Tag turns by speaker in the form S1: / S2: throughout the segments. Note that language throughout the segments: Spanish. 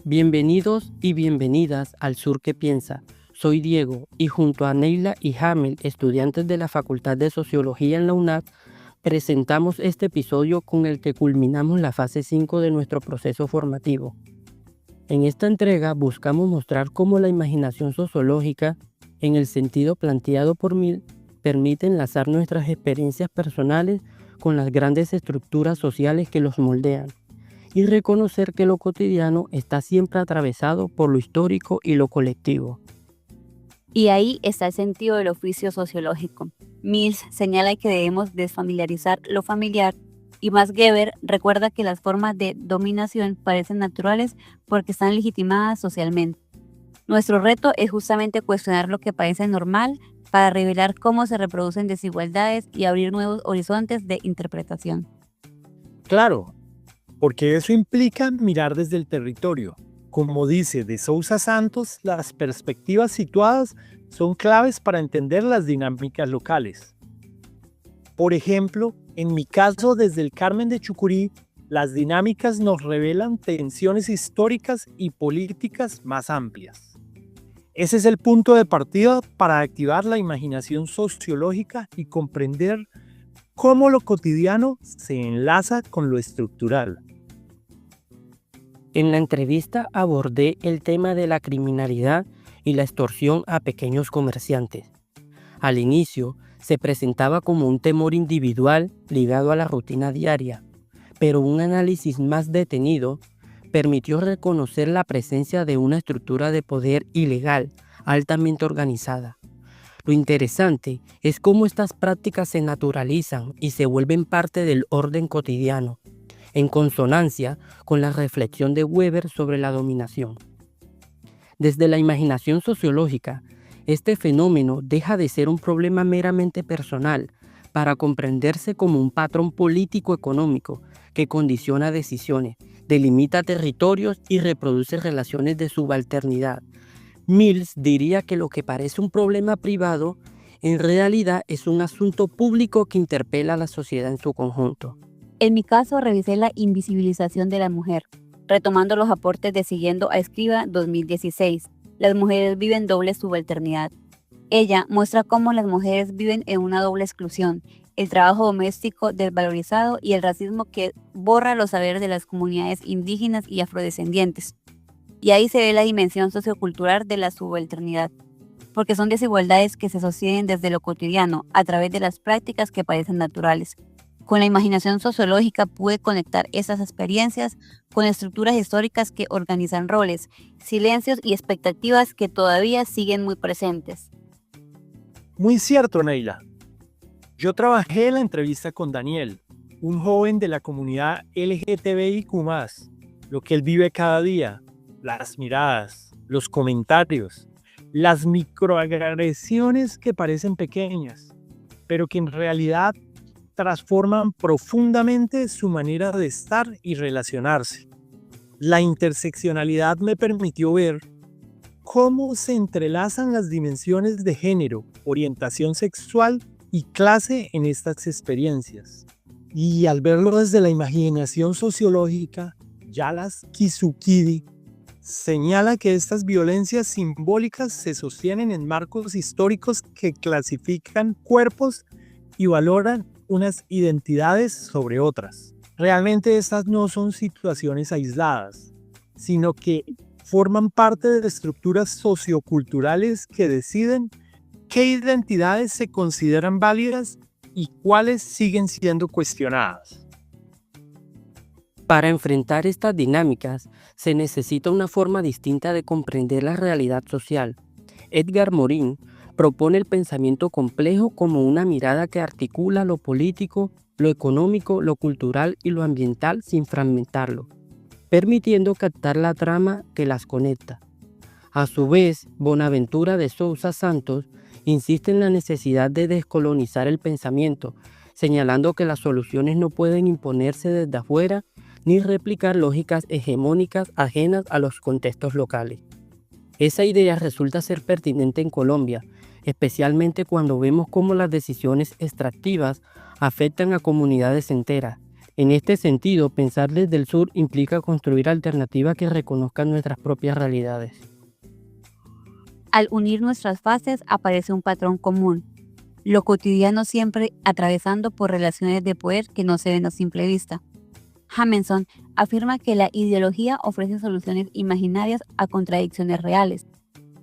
S1: Bienvenidos y bienvenidas al Sur que Piensa. Soy Diego y junto a Neila y Hamel, estudiantes de la Facultad de Sociología en la UNAD, presentamos este episodio con el que culminamos la fase 5 de nuestro proceso formativo. En esta entrega buscamos mostrar cómo la imaginación sociológica, en el sentido planteado por Mill, permite enlazar nuestras experiencias personales con las grandes estructuras sociales que los moldean, y reconocer que lo cotidiano está siempre atravesado por lo histórico y lo colectivo.
S2: Y ahí está el sentido del oficio sociológico. Mills señala que debemos desfamiliarizar lo familiar y Max Weber recuerda que las formas de dominación parecen naturales porque están legitimadas socialmente. Nuestro reto es justamente cuestionar lo que parece normal para revelar cómo se reproducen desigualdades y abrir nuevos horizontes de interpretación.
S3: Claro, porque eso implica mirar desde el territorio. Como dice de Sousa Santos, las perspectivas situadas son claves para entender las dinámicas locales. Por ejemplo, en mi caso, desde el Carmen de Chucurí, las dinámicas nos revelan tensiones históricas y políticas más amplias. Ese es el punto de partida para activar la imaginación sociológica y comprender cómo lo cotidiano se enlaza con lo estructural.
S1: En la entrevista abordé el tema de la criminalidad y la extorsión a pequeños comerciantes. Al inicio se presentaba como un temor individual ligado a la rutina diaria, pero un análisis más detenido permitió reconocer la presencia de una estructura de poder ilegal altamente organizada. Lo interesante es cómo estas prácticas se naturalizan y se vuelven parte del orden cotidiano, en consonancia con la reflexión de Weber sobre la dominación. Desde la imaginación sociológica, este fenómeno deja de ser un problema meramente personal para comprenderse como un patrón político-económico que condiciona decisiones, delimita territorios y reproduce relaciones de subalternidad. Mills diría que lo que parece un problema privado, en realidad es un asunto público que interpela a la sociedad en su conjunto.
S2: En mi caso, revisé la invisibilización de la mujer, retomando los aportes de Siguiendo a Escriba 2016. Las mujeres viven doble subalternidad. Ella muestra cómo las mujeres viven en una doble exclusión, el trabajo doméstico desvalorizado y el racismo que borra los saberes de las comunidades indígenas y afrodescendientes. Y ahí se ve la dimensión sociocultural de la subalternidad, porque son desigualdades que se sostienen desde lo cotidiano, a través de las prácticas que parecen naturales. Con la imaginación sociológica pude conectar esas experiencias con estructuras históricas que organizan roles, silencios y expectativas que todavía siguen muy presentes.
S3: Muy cierto, Neila. Yo trabajé en la entrevista con Daniel, un joven de la comunidad LGTBIQ+, lo que él vive cada día, las miradas, los comentarios, las microagresiones que parecen pequeñas, pero que en realidad transforman profundamente su manera de estar y relacionarse. La interseccionalidad me permitió ver cómo se entrelazan las dimensiones de género, orientación sexual y clase en estas experiencias. Y al verlo desde la imaginación sociológica, Yalas Kisukidi señala que estas violencias simbólicas se sostienen en marcos históricos que clasifican cuerpos y valoran unas identidades sobre otras. Realmente estas no son situaciones aisladas, sino que forman parte de estructuras socioculturales que deciden qué identidades se consideran válidas y cuáles siguen siendo cuestionadas.
S1: Para enfrentar estas dinámicas se necesita una forma distinta de comprender la realidad social. Edgar Morin propone el pensamiento complejo como una mirada que articula lo político, lo económico, lo cultural y lo ambiental sin fragmentarlo, permitiendo captar la trama que las conecta. A su vez, Bonaventura de Sousa Santos insiste en la necesidad de descolonizar el pensamiento, señalando que las soluciones no pueden imponerse desde afuera ni replicar lógicas hegemónicas ajenas a los contextos locales. Esa idea resulta ser pertinente en Colombia, especialmente cuando vemos cómo las decisiones extractivas afectan a comunidades enteras, En este sentido, pensar desde el sur implica construir alternativas que reconozcan nuestras propias realidades.
S2: Al unir nuestras fases aparece un patrón común, lo cotidiano siempre atravesando por relaciones de poder que no se ven a simple vista. Jamison afirma que la ideología ofrece soluciones imaginarias a contradicciones reales,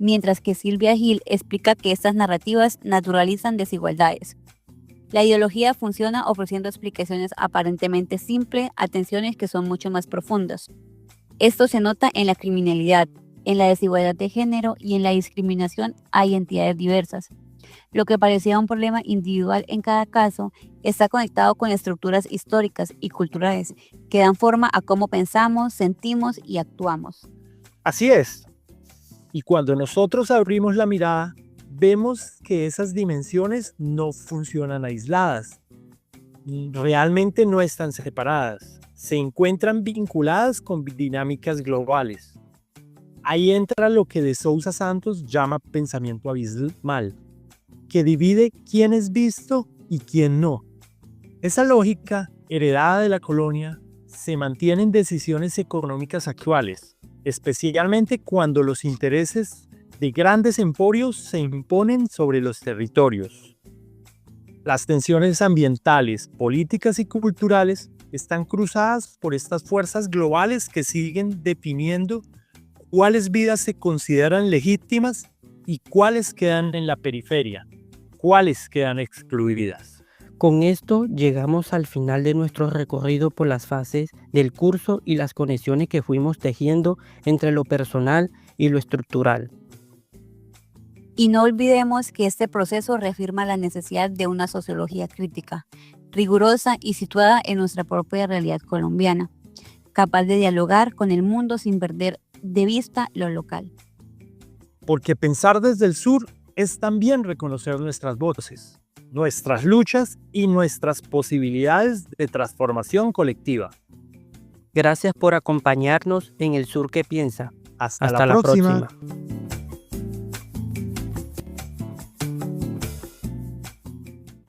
S2: mientras que Sylvia Hill explica que estas narrativas naturalizan desigualdades. La ideología funciona ofreciendo explicaciones aparentemente simples a tensiones que son mucho más profundas. Esto se nota en la criminalidad, en la desigualdad de género y en la discriminación a identidades diversas. Lo que parecía un problema individual en cada caso está conectado con estructuras históricas y culturales que dan forma a cómo pensamos, sentimos y actuamos.
S3: Así es. Y cuando nosotros abrimos la mirada, vemos que esas dimensiones no funcionan aisladas. Realmente no están separadas. Se encuentran vinculadas con dinámicas globales. Ahí entra lo que de Sousa Santos llama pensamiento abismal, que divide quién es visto y quién no. Esa lógica, heredada de la colonia, se mantiene en decisiones económicas actuales, especialmente cuando los intereses de grandes emporios se imponen sobre los territorios. Las tensiones ambientales, políticas y culturales están cruzadas por estas fuerzas globales que siguen definiendo cuáles vidas se consideran legítimas y cuáles quedan en la periferia, cuáles quedan excluidas.
S1: Con esto llegamos al final de nuestro recorrido por las fases del curso y las conexiones que fuimos tejiendo entre lo personal y lo estructural.
S2: Y no olvidemos que este proceso reafirma la necesidad de una sociología crítica, rigurosa y situada en nuestra propia realidad colombiana, capaz de dialogar con el mundo sin perder de vista lo local.
S3: Porque pensar desde el sur es también reconocer nuestras voces, nuestras luchas y nuestras posibilidades de transformación colectiva.
S1: Gracias por acompañarnos en El Sur que Piensa.
S3: Hasta la próxima.